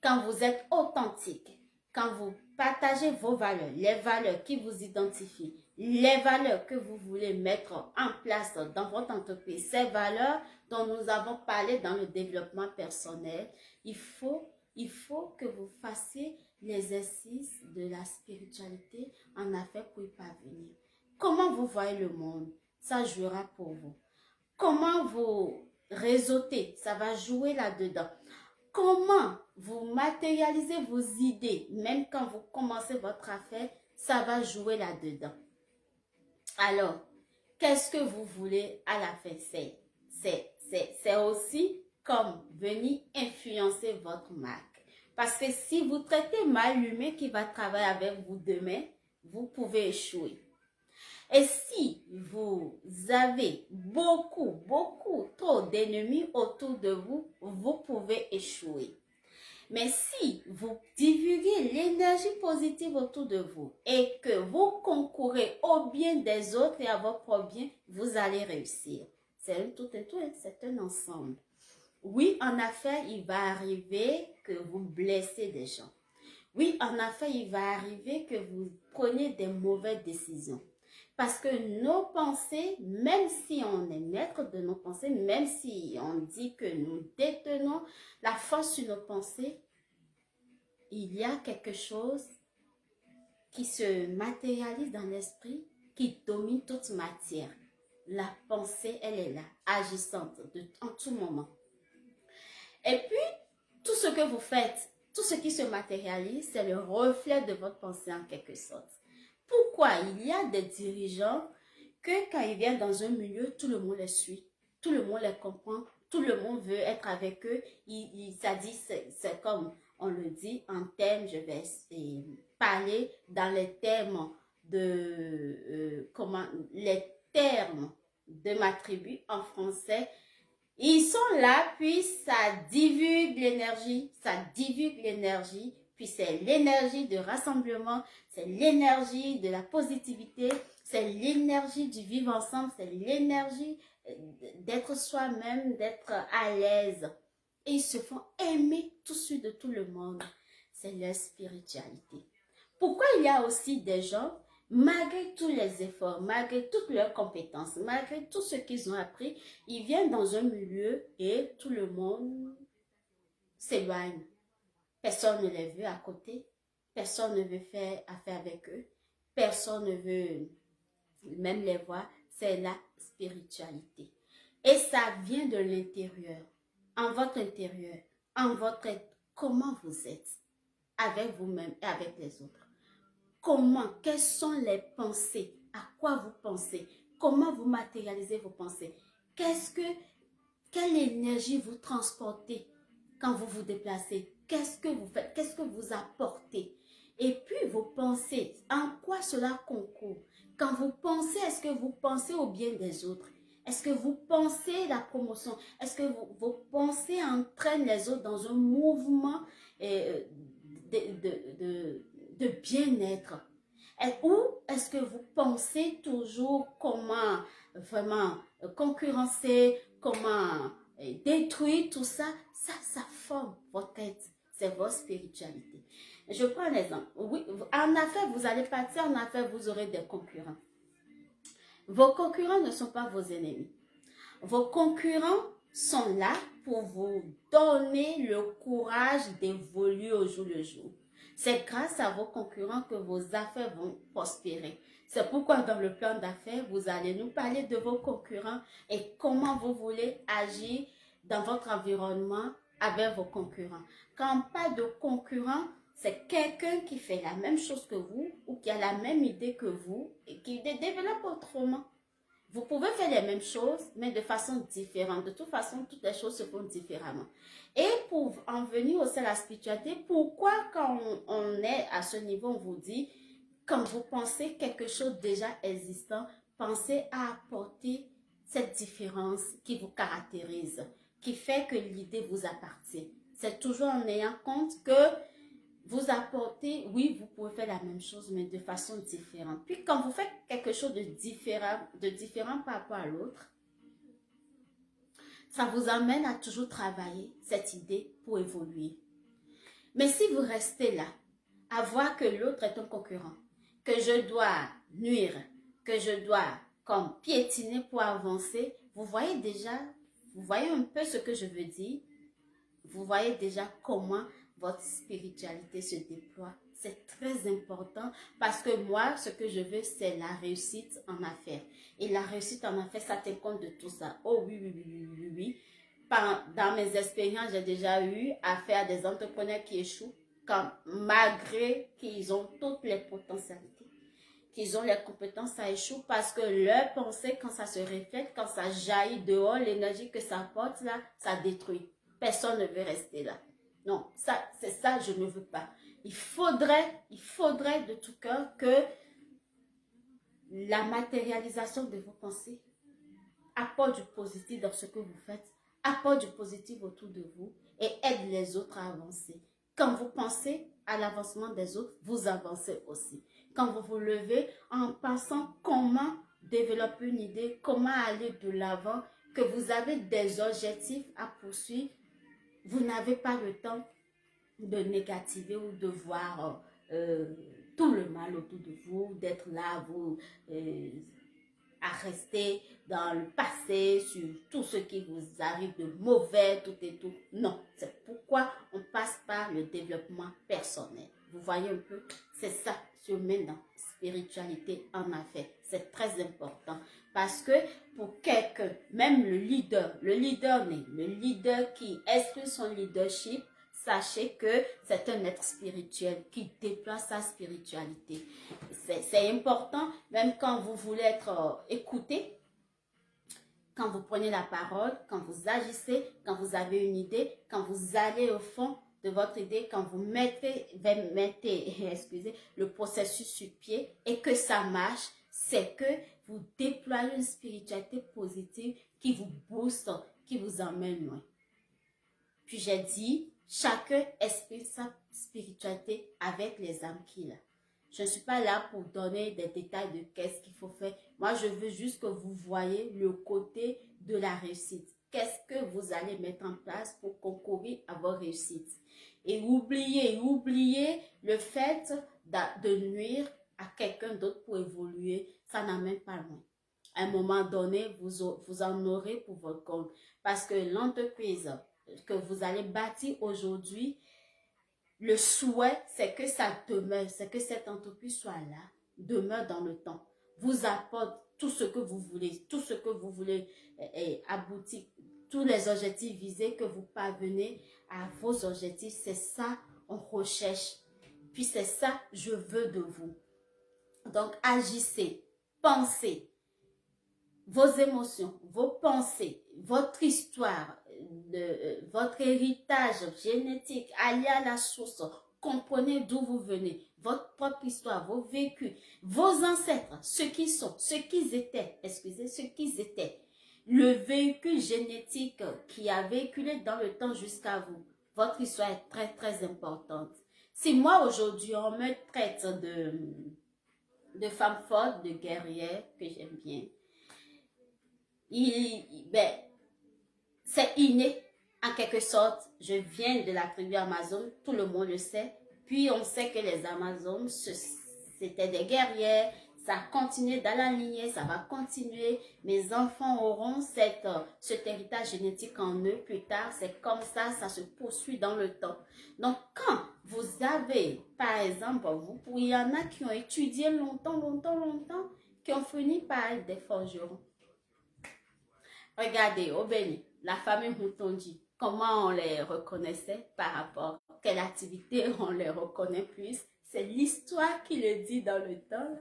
Quand vous êtes authentique, quand vous partagez vos valeurs, les valeurs qui vous identifient, les valeurs que vous voulez mettre en place dans votre entreprise, ces valeurs dont nous avons parlé dans le développement personnel, il faut que vous fassiez l'exercice de la spiritualité en affaires pour y parvenir. Comment vous voyez le monde, ça jouera pour vous. Comment vous réseautez, ça va jouer là-dedans. Comment vous matérialisez vos idées, même quand vous commencez votre affaire, ça va jouer là-dedans. Alors, qu'est-ce que vous voulez à la fin? C'est aussi comme venir influencer votre marque. Parce que si vous traitez mal l'humain qui va travailler avec vous demain, vous pouvez échouer. Et si vous avez trop d'ennemis autour de vous, vous pouvez échouer. Mais si vous divulguez l'énergie positive autour de vous et que vous concourez au bien des autres et à votre propre bien, vous allez réussir. C'est un tout, c'est un ensemble. Oui, en affaires, il va arriver que vous blessez des gens. Oui, en affaires, il va arriver que vous preniez des mauvaises décisions. Parce que nos pensées, même si on est maître de nos pensées, même si on dit que nous détenons la force sur nos pensées, il y a quelque chose qui se matérialise dans l'esprit, qui domine toute matière. La pensée, elle est là, agissante en tout moment. Et puis, tout ce que vous faites, tout ce qui se matérialise, c'est le reflet de votre pensée en quelque sorte. Pourquoi il y a des dirigeants que quand ils viennent dans un milieu, tout le monde les suit, tout le monde les comprend, tout le monde veut être avec eux. Ça dit, c'est comme on le dit en termes, je vais parler dans les termes les termes de ma tribu en français. Ils sont là, puis ça divulgue l'énergie, puis c'est l'énergie de rassemblement, c'est l'énergie de la positivité, c'est l'énergie du vivre ensemble, c'est l'énergie d'être soi-même, d'être à l'aise. Et ils se font aimer tout de suite de tout le monde. C'est leur spiritualité. Pourquoi il y a aussi des gens, malgré tous les efforts, malgré toutes leurs compétences, malgré tout ce qu'ils ont appris, ils viennent dans un milieu et tout le monde s'éloigne. Personne ne les veut à côté. Personne ne veut faire affaire avec eux. Personne ne veut même les voir. C'est la spiritualité. Et ça vient de l'intérieur. En votre intérieur. En votre être. Comment vous êtes avec vous-même et avec les autres. Comment, quelles sont les pensées? À quoi vous pensez? Comment vous matérialisez vos pensées? Quelle énergie vous transportez quand vous vous déplacez? Qu'est-ce que vous faites? Qu'est-ce que vous apportez? Et puis vos pensées, en quoi cela concourt? Quand vous pensez, est-ce que vous pensez au bien des autres? Est-ce que vous pensez la promotion? Est-ce que vos pensées entraînent les autres dans un mouvement de bien-être? Ou est-ce que vous pensez toujours comment vraiment concurrencer, comment détruire tout ça? Ça forme votre tête, c'est votre spiritualité. Je prends un exemple. Oui, en affaires, vous allez partir en affaires, vous aurez des concurrents. Vos concurrents ne sont pas vos ennemis. Vos concurrents sont là pour vous donner le courage d'évoluer au jour le jour. C'est grâce à vos concurrents que vos affaires vont prospérer. C'est pourquoi dans le plan d'affaires, vous allez nous parler de vos concurrents et comment vous voulez agir dans votre environnement avec vos concurrents. Quand on parle de concurrent, c'est quelqu'un qui fait la même chose que vous ou qui a la même idée que vous et qui développe autrement. Vous pouvez faire les mêmes choses, mais de façon différente. De toute façon, toutes les choses se font différemment. Et pour en venir aussi à la spiritualité, pourquoi quand on est à ce niveau, on vous dit, quand vous pensez quelque chose déjà existant, pensez à apporter cette différence qui vous caractérise, qui fait que l'idée vous appartient. C'est toujours en ayant compte que vous apportez, oui, vous pouvez faire la même chose, mais de façon différente. Puis quand vous faites quelque chose de différent par rapport à l'autre, ça vous amène à toujours travailler cette idée pour évoluer. Mais si vous restez là, à voir que l'autre est un concurrent, que je dois nuire, que je dois comme piétiner pour avancer, vous voyez déjà, vous voyez un peu ce que je veux dire, vous voyez déjà comment votre spiritualité se déploie. C'est très important parce que moi, ce que je veux, c'est la réussite en affaires. Et la réussite en affaires, ça tient compte de tout ça. Oh oui, oui, oui, oui, oui, oui. Dans mes expériences, j'ai déjà eu affaire à des entrepreneurs qui échouent quand, malgré qu'ils ont toutes les potentialités, qu'ils ont les compétences, ça échoue parce que leur pensée, quand ça se reflète, quand ça jaillit dehors, l'énergie que ça apporte là, ça détruit. Personne ne veut rester là. Non, ça, c'est ça, je ne veux pas. Il faudrait de tout cœur que la matérialisation de vos pensées apporte du positif dans ce que vous faites, apporte du positif autour de vous et aide les autres à avancer. Quand vous pensez à l'avancement des autres, vous avancez aussi. Quand vous vous levez en pensant comment développer une idée, comment aller de l'avant, que vous avez des objectifs à poursuivre, vous n'avez pas le temps de négativer ou de voir tout le mal autour de vous, d'être là, vous à rester dans le passé, sur tout ce qui vous arrive de mauvais, tout et tout. Non, c'est pourquoi on passe par le développement personnel. Vous voyez un peu, c'est ça, sur maintenant, spiritualité en affaires. C'est très important parce que pour quelqu'un, même le leader né, le leader qui exprime son leadership, sachez que c'est un être spirituel qui déploie sa spiritualité. C'est important, même quand vous voulez être écouté, quand vous prenez la parole, quand vous agissez, quand vous avez une idée, quand vous allez au fond de votre idée, quand vous mettez excusez, le processus sur pied et que ça marche, c'est que vous déployez une spiritualité positive qui vous booste, qui vous emmène loin. Puis j'ai dit, chacun exprime sa spiritualité avec les âmes qu'il a. Je ne suis pas là pour donner des détails de qu'est-ce qu'il faut faire. Moi, je veux juste que vous voyez le côté de la réussite. Qu'est-ce que vous allez mettre en place pour concourir à vos réussites. Et oubliez le fait de nuire à quelqu'un d'autre pour évoluer. Ça n'amène pas loin. À un moment donné, vous en aurez pour votre compte. Parce que l'entreprise que vous allez bâtir aujourd'hui, le souhait, c'est que ça demeure, c'est que cette entreprise soit là, demeure dans le temps, vous apporte tout ce que vous voulez, tout ce que vous voulez aboutir, tous les objectifs visés, que vous parvenez à vos objectifs. C'est ça, on recherche. Puis c'est ça, je veux de vous. Donc, agissez, pensez, vos émotions, vos pensées, votre histoire, votre héritage génétique, allez à la source, comprenez d'où vous venez, votre propre histoire, vos vécus, vos ancêtres, ce qu'ils étaient, le véhicule génétique qui a véhiculé dans le temps jusqu'à vous. Votre histoire est très, très importante. Si moi, aujourd'hui, on me traite de femme forte, de guerrière, que j'aime bien, c'est inné, en quelque sorte. Je viens de la tribu Amazon, tout le monde le sait. Puis on sait que les Amazones, c'était des guerrières, ça a continué dans la lignée, ça va continuer. Mes enfants auront cet héritage génétique en eux plus tard. C'est comme ça se poursuit dans le temps. Donc quand vous avez, par exemple, il y en a qui ont étudié longtemps, qui ont fini par être des forgerons. Regardez, au Bénin, la famille Moutondi, comment on les reconnaissait par rapport à quelle activité on les reconnaît plus. C'est l'histoire qui le dit dans le temps.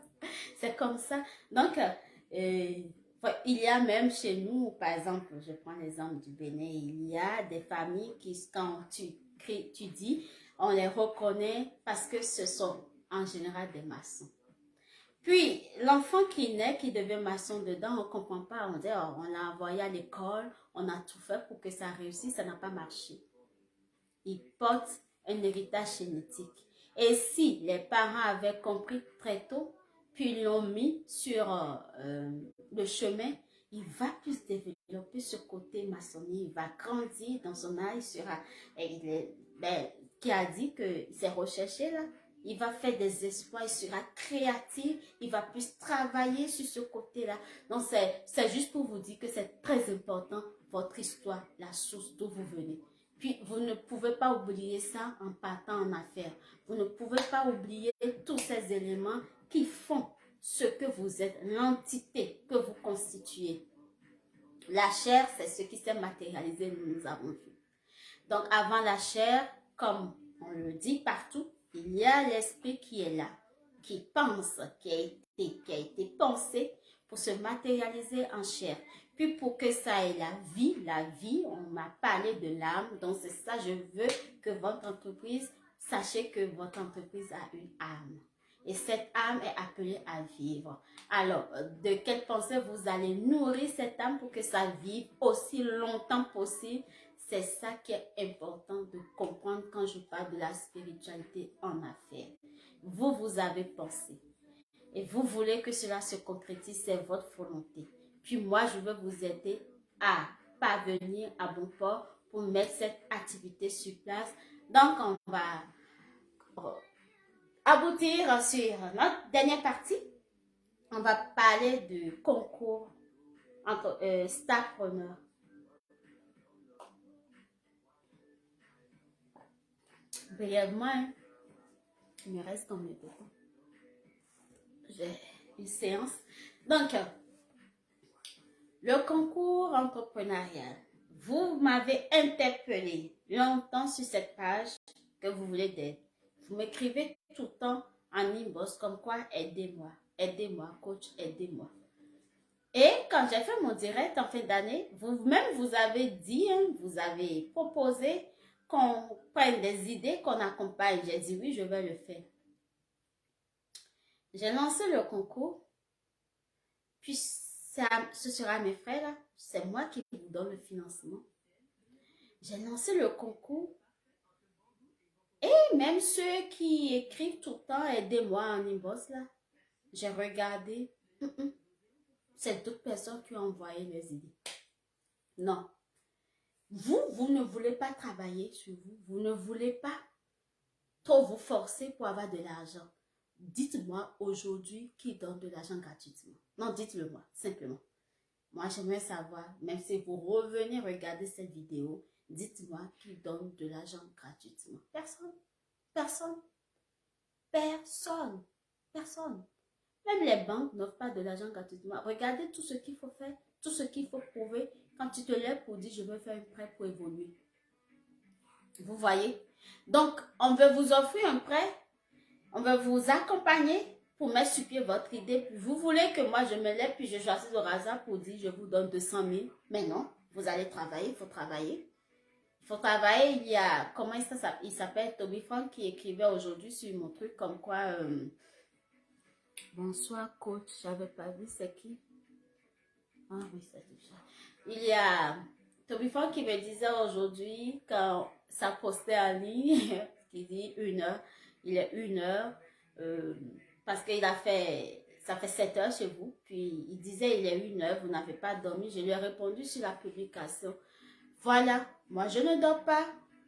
C'est comme ça. Donc, Il y a même chez nous, par exemple, je prends l'exemple du Bénin, il y a des familles qui, quand tu dis, on les reconnaît parce que ce sont en général des maçons. Puis, l'enfant qui naît, qui devient maçon dedans, on ne comprend pas. On dit, oh, on l'a envoyé à l'école, on a tout fait pour que ça réussisse, ça n'a pas marché. Il porte un héritage génétique. Et si les parents avaient compris très tôt, puis l'ont mis sur le chemin, il va plus développer ce côté maçonnier, il va grandir dans son âge, qui a dit qu'il s'est recherché là, il va faire des espoirs, il sera créatif, il va plus travailler sur ce côté-là. Donc, c'est juste pour vous dire que c'est très important, votre histoire, la source d'où vous venez. Puis, vous ne pouvez pas oublier ça en partant en affaires. Vous ne pouvez pas oublier tous ces éléments qui font ce que vous êtes, l'entité que vous constituez. La chair, c'est ce qui s'est matérialisé, nous avons vu. Donc, avant la chair, comme on le dit partout, il y a l'esprit qui est là, qui pense, qui a été pensé pour se matérialiser en chair. Puis pour que ça ait la vie, on m'a parlé de l'âme, donc c'est ça, je veux que votre entreprise, sachez que votre entreprise a une âme. Et cette âme est appelée à vivre. Alors, de quelle pensée vous allez nourrir cette âme pour que ça vive aussi longtemps possible? C'est ça qui est important de comprendre quand je parle de la spiritualité en affaires. Vous avez pensé. Et vous voulez que cela se concrétise, c'est votre volonté. Puis moi, je veux vous aider à parvenir à bon port pour mettre cette activité sur place. Donc, on va aboutir sur notre dernière partie. On va parler du concours entre starpreneurs. Brièvement, hein, il me reste combien de temps? J'ai une séance. Donc, le concours entrepreneurial. Vous m'avez interpellé longtemps sur cette page que vous voulez d'aide. Vous m'écrivez tout le temps en inbox comme quoi aidez-moi, aidez-moi, coach, aidez-moi. Et quand j'ai fait mon direct en fin d'année, vous-même vous avez dit, hein, vous avez proposé qu'on prenne des idées, qu'on accompagne. J'ai dit oui, je vais le faire. J'ai lancé le concours, puis ce sera mes frères là, c'est moi qui vous donne le financement. J'ai lancé le concours et même ceux qui écrivent tout le temps aidez-moi en inbox là, j'ai regardé, c'est d'autres personnes qui ont envoyé les idées. Non. Vous ne voulez pas travailler sur vous, vous ne voulez pas trop vous forcer pour avoir de l'argent. Dites-moi aujourd'hui qui donne de l'argent gratuitement. Non, dites-le moi, simplement. Moi, j'aimerais savoir, même si vous revenez regarder cette vidéo, dites-moi qui donne de l'argent gratuitement. Personne. Personne. Personne. Personne. Même les banques n'offrent pas de l'argent gratuitement. Regardez tout ce qu'il faut faire, tout ce qu'il faut prouver quand tu te lèves pour dire je veux faire un prêt pour évoluer. Vous voyez? Donc, on veut vous offrir un prêt, on veut vous accompagner pour mettre sur pied votre idée. Puis vous voulez que moi je me lève puis je choisisse au hasard pour dire je vous donne 200 000. Mais non, vous allez travailler, il faut travailler. Il faut travailler, il y a, comment il s'appelle, Toby Frank qui écrivait aujourd'hui sur mon truc comme quoi, bonsoir coach, j'avais pas vu, c'est qui? Ah oui, c'est déjà. Il y a Toby Frank qui me disait aujourd'hui, quand ça postait en ligne, qui dit 1 heure, il est 1 heure, parce qu'il a fait, ça fait 7 heures chez vous, puis il disait il est 1 heure, vous n'avez pas dormi, je lui ai répondu sur la publication. Voilà, moi je ne dors pas,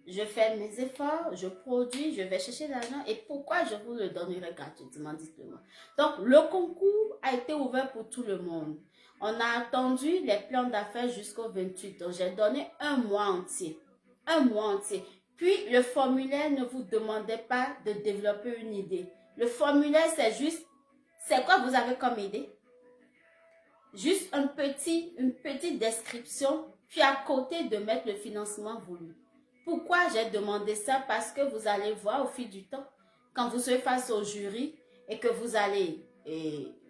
je fais mes efforts, je produis, je vais chercher l'argent, et pourquoi je vous le donnerai gratuitement, dites-le-moi. Donc le concours a été ouvert pour tout le monde. On a attendu les plans d'affaires jusqu'au 28, donc j'ai donné un mois entier. Un mois entier. Puis le formulaire ne vous demandait pas de développer une idée. Le formulaire c'est juste, c'est quoi vous avez comme idée? Juste une petite description, puis à côté de mettre le financement voulu. Pourquoi j'ai demandé ça? Parce que vous allez voir au fil du temps, quand vous serez face au jury et que vous allez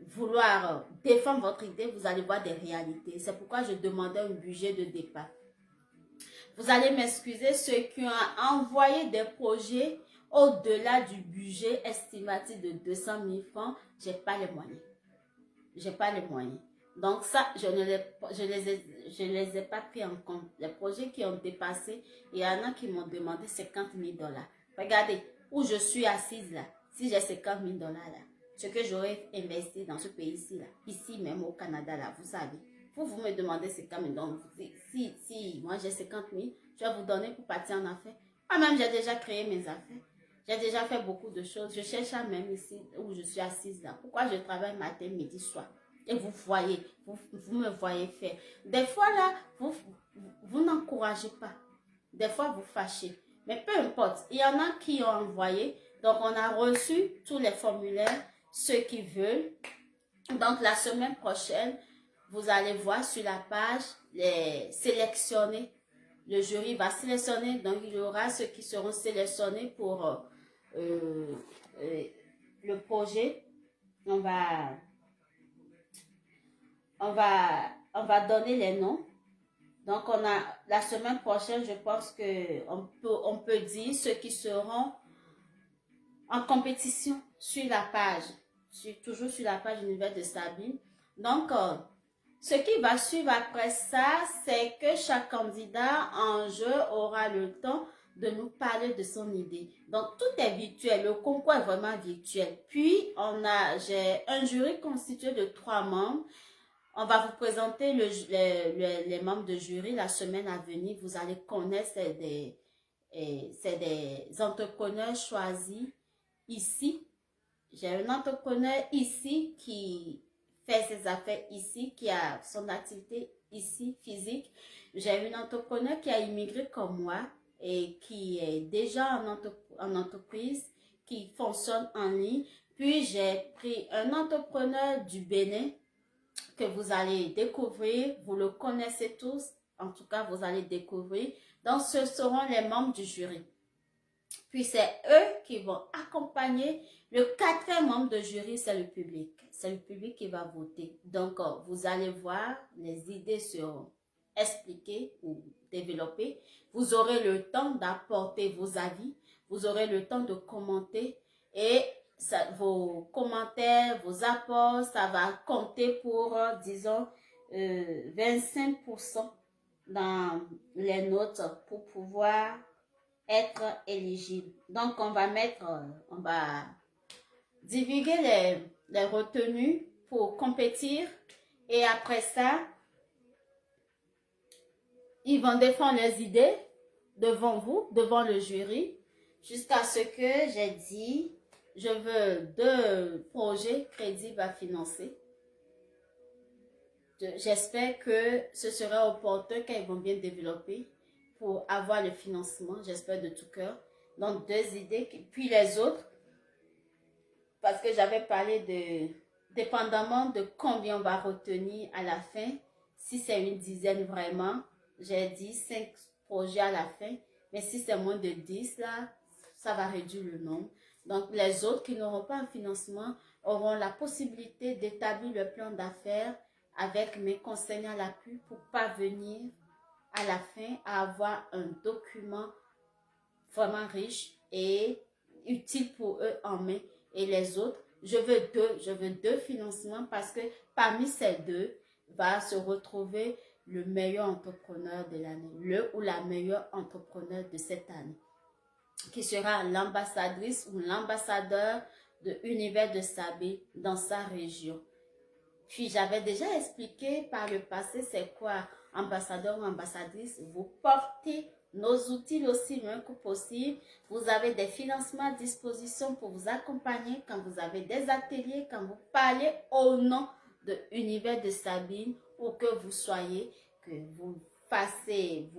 vouloir défendre votre idée, vous allez voir des réalités. C'est pourquoi je demandais un budget de départ. Vous allez m'excuser, ceux qui ont envoyé des projets au-delà du budget estimatif de 200 000 francs, je n'ai pas les moyens. J'ai pas les moyens. Donc ça, je les ai pas pris en compte. Les projets qui ont dépassé, il y en a qui m'ont demandé 50 000 dollars. Regardez, où je suis assise là, si j'ai 50 000 dollars là, ce que j'aurais investi dans ce pays-ci là, ici même au Canada là, vous savez. Vous me demandez 50 000, donc si moi j'ai 50 000, je vais vous donner pour partir en affaires. Moi-même, j'ai déjà créé mes affaires. J'ai déjà fait beaucoup de choses. Je cherche à même ici où je suis assise là. Pourquoi je travaille matin, midi, soir? Et vous voyez, vous me voyez faire. Des fois là, vous n'encouragez pas. Des fois, vous fâchez. Mais peu importe. Il y en a qui ont envoyé. Donc, on a reçu tous les formulaires, ceux qui veulent. Donc, la semaine prochaine, vous allez voir sur la page les sélectionnés. Le jury va sélectionner. Donc, il y aura ceux qui seront sélectionnés pour le projet. On va donner les noms. Donc, on a la semaine prochaine, je pense que on peut dire ceux qui seront en compétition sur la page, toujours sur la page Univers de Sabine. Donc, ce qui va suivre après ça, c'est que chaque candidat en jeu aura le temps de nous parler de son idée. Donc, tout est virtuel. Le concours est vraiment virtuel. Puis, j'ai un jury constitué de 3 membres. On va vous présenter les membres de jury la semaine à venir. Vous allez connaître, c'est des entrepreneurs choisis ici. J'ai un entrepreneur ici qui fait ses affaires ici, qui a son activité ici, physique. J'ai une entrepreneur qui a immigré comme moi et qui est déjà en entreprise, qui fonctionne en ligne. Puis j'ai pris un entrepreneur du Bénin que vous allez découvrir. Vous le connaissez tous. En tout cas, vous allez découvrir. Donc, ce seront les membres du jury. Puis, c'est eux qui vont accompagner. Le 4e membre de jury, c'est le public. C'est le public qui va voter. Donc, vous allez voir, les idées seront expliquées ou développées. Vous aurez le temps d'apporter vos avis. Vous aurez le temps de commenter et vos commentaires, vos apports, ça va compter pour, disons, 25% dans les notes pour pouvoir être éligible. Donc, on va divulguer les retenues pour compétir et après ça, ils vont défendre leurs idées devant vous, devant le jury, jusqu'à ce que j'ai dit je veux 2 projets crédibles à financer. J'espère que ce sera opportun quand ils vont bien développer pour avoir le financement, j'espère de tout cœur. Donc 2 idées, puis les autres, parce que j'avais parlé dépendamment de combien on va retenir à la fin, si c'est une dizaine vraiment, j'ai dit 5 projets à la fin, mais si c'est moins de 10 là, ça va réduire le nombre. Donc, les autres qui n'auront pas un financement auront la possibilité d'établir le plan d'affaires avec mes conseillers à l'appui pour parvenir à la fin à avoir un document vraiment riche et utile pour eux en main. Et les autres, je veux deux financements parce que parmi ces 2 va se retrouver le meilleur entrepreneur de l'année, le ou la meilleure entrepreneur de cette année, qui sera l'ambassadrice ou l'ambassadeur de Univers de Sabine dans sa région. Puis j'avais déjà expliqué par le passé c'est quoi ambassadeur ou ambassadrice. Vous portez nos outils aussi loin que possible. Vous avez des financements à disposition pour vous accompagner quand vous avez des ateliers, quand vous parlez au nom de Univers de Sabine ou que vous soyez, que vous fassiez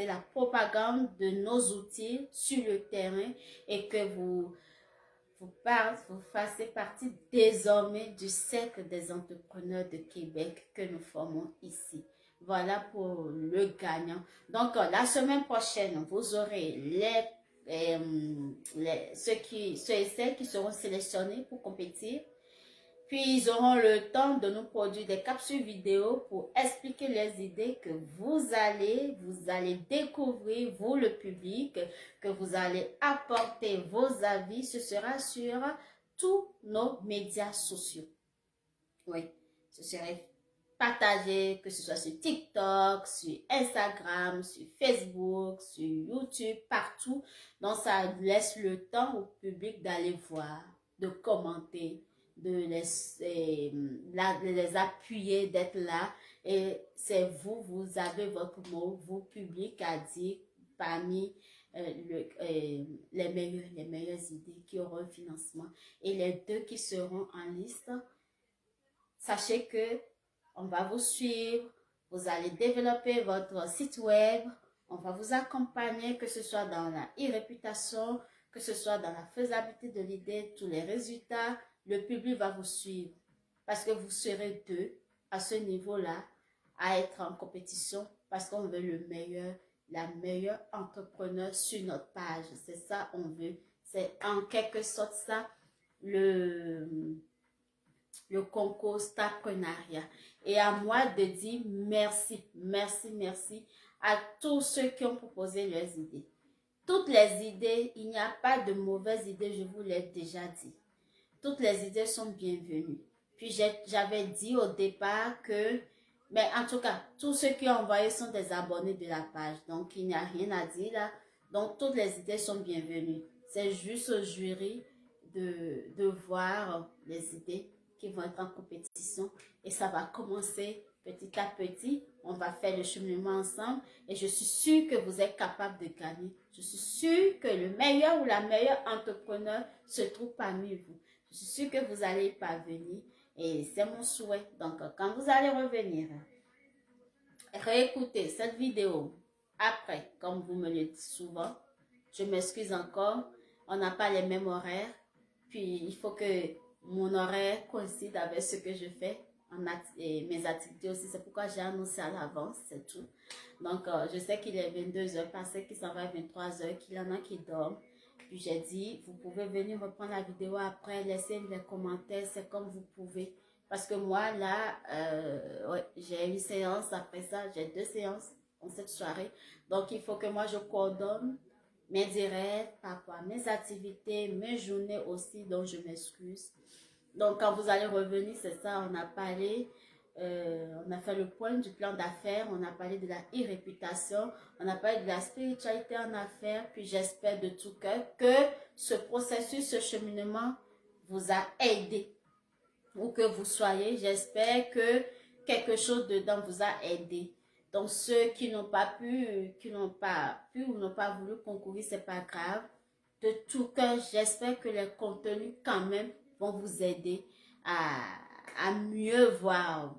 la propagande de nos outils sur le terrain et que vous fassiez partie désormais du cercle des entrepreneurs de Québec que nous formons ici. Voilà pour le gagnant. Donc, la semaine prochaine, vous aurez ceux et celles qui seront sélectionnés pour compétir. Puis, ils auront le temps de nous produire des capsules vidéo pour expliquer les idées que vous allez découvrir, vous le public, que vous allez apporter vos avis. Ce sera sur tous nos médias sociaux. Oui, ce serait partagé, que ce soit sur TikTok, sur Instagram, sur Facebook, sur YouTube, partout. Donc, ça laisse le temps au public d'aller voir, de commenter, de les appuyer, d'être là. Et c'est vous, vous avez votre mot, vous, public, à dire parmi les meilleures idées qui auront un financement. Et les deux qui seront en liste, sachez que on va vous suivre, vous allez développer votre site web, on va vous accompagner, que ce soit dans la e-réputation, que ce soit dans la faisabilité de l'idée, tous les résultats, le public va vous suivre parce que vous serez deux à ce niveau-là à être en compétition parce qu'on veut le meilleur, la meilleure entrepreneur sur notre page. C'est ça on veut. C'est en quelque sorte ça le concours Starpreneuriat. Et à moi de dire merci, merci, merci à tous ceux qui ont proposé leurs idées. Toutes les idées, il n'y a pas de mauvaises idées, je vous l'ai déjà dit. Toutes les idées sont bienvenues. Puis j'avais dit au départ que, mais en tout cas, tous ceux qui ont envoyé sont des abonnés de la page. Donc, il n'y a rien à dire là. Donc, toutes les idées sont bienvenues. C'est juste au jury de voir les idées qui vont être en compétition. Et ça va commencer petit à petit. On va faire le cheminement ensemble. Et je suis sûre que vous êtes capable de gagner. Je suis sûre que le meilleur ou la meilleure entrepreneur se trouve parmi vous. Je suis sûre que vous allez y parvenir. Et c'est mon souhait. Donc, quand vous allez revenir, réécoutez cette vidéo après, comme vous me le dites souvent. Je m'excuse encore. On n'a pas les mêmes horaires. Puis, il faut que mon horaire coïncide avec ce que je fais. Et mes activités aussi. C'est pourquoi j'ai annoncé à l'avance. C'est tout. Donc, je sais qu'il est 22h passé, qu'il s'en va à 23h, qu'il y en a qui dorment. Puis j'ai dit, vous pouvez venir reprendre la vidéo après, laisser les commentaires, c'est comme vous pouvez. Parce que moi, là, ouais, j'ai une séance, après ça, j'ai 2 séances en cette soirée. Donc, il faut que moi, je coordonne mes directs par rapport à mes activités, mes journées aussi, donc je m'excuse. Donc, quand vous allez revenir, c'est ça, on a parlé, on a fait le point du plan d'affaires, on a parlé de la e-réputation, on a parlé de la spiritualité en affaires, puis j'espère de tout cœur que ce processus, ce cheminement vous a aidé. Où que vous soyez, j'espère que quelque chose dedans vous a aidé. Donc, ceux qui n'ont pas pu, ou n'ont pas voulu concourir, c'est pas grave. De tout cœur, j'espère que les contenus quand même vont vous aider à mieux voir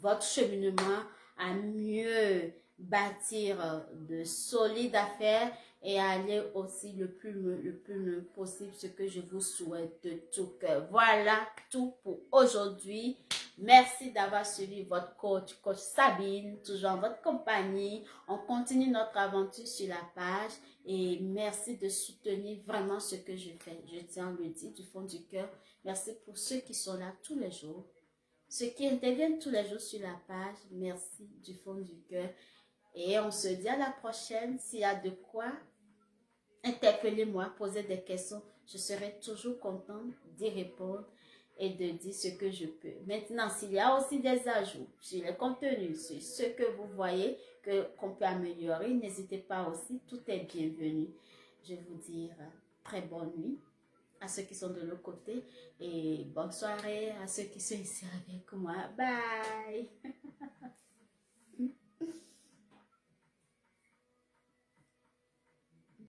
votre cheminement, à mieux bâtir de solides affaires et à aller aussi le plus loin possible, ce que je vous souhaite de tout cœur. Voilà tout pour aujourd'hui. Merci d'avoir suivi votre coach Sabine, toujours en votre compagnie. On continue notre aventure sur la page et merci de soutenir vraiment ce que je fais. Je tiens à le dire du fond du cœur. Merci pour ceux qui sont là tous les jours. Ceux qui interviennent tous les jours sur la page, merci du fond du cœur. Et on se dit à la prochaine. S'il y a de quoi, interpellez-moi, posez des questions. Je serai toujours contente d'y répondre et de dire ce que je peux. Maintenant, s'il y a aussi des ajouts sur les contenus, sur ce que vous voyez qu'on peut améliorer, n'hésitez pas aussi, tout est bienvenu. Je vais vous dire très bonne nuit à ceux qui sont de l'autre côté et bonne soirée à ceux qui sont ici avec moi. Bye!